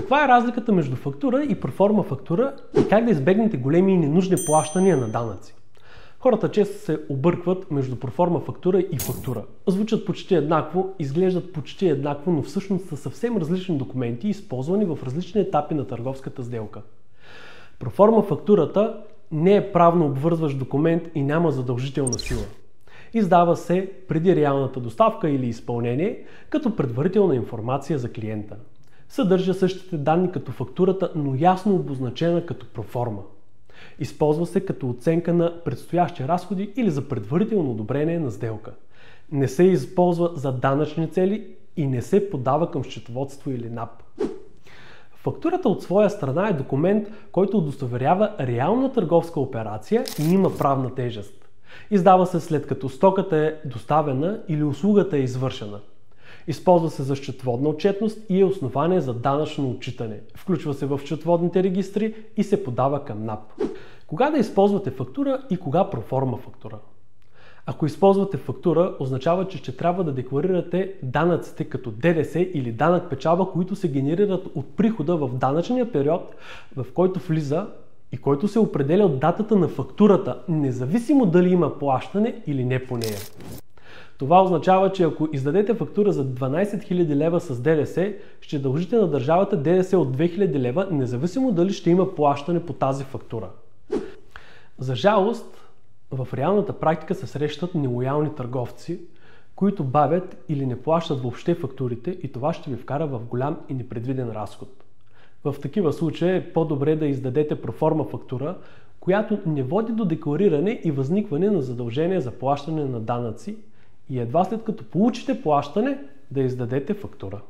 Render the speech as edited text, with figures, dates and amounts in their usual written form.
каква е разликата между фактура и проформа фактура и как да избегнете големи и ненужни плащания на данъци? Хората често се объркват между проформа фактура и фактура. Звучат почти еднакво, изглеждат почти еднакво, но всъщност са съвсем различни документи, използвани в различни етапи на търговската сделка. Проформа фактурата не е правно обвързващ документ и няма задължителна сила. Издава се преди реалната доставка или изпълнение, като предварителна информация за клиента. Съдържа същите данни като фактурата, но ясно обозначена като проформа. Използва се като оценка на предстоящи разходи или за предварително одобрение на сделка. Не се използва за данъчни цели и не се подава към счетоводство или НАП. Фактурата от своя страна е документ, който удостоверява реална търговска операция и има правна тежест. Издава се след като стоката е доставена или услугата е извършена. Използва се за счетоводна отчетност и е основание за данъчно отчитане. Включва се в счетоводните регистри и се подава към НАП. Кога да използвате фактура и кога проформа фактура? Ако използвате фактура, означава, че ще трябва да декларирате данъците като ДДС или данък печалба, които се генерират от прихода в данъчния период, в който влиза и който се определя от датата на фактурата, независимо дали има плащане или не по нея. Това означава, че ако издадете фактура за 12 000 лева с ДДС, ще дължите на държавата ДДС от 2000 лева, независимо дали ще има плащане по тази фактура. За жалост, в реалната практика се срещат нелоялни търговци, които бавят или не плащат въобще фактурите и това ще ви вкара в голям и непредвиден разход. В такива случаи е по-добре да издадете проформа фактура, която не води до деклариране и възникване на задължение за плащане на данъци и едва след като получите плащане да издадете фактура.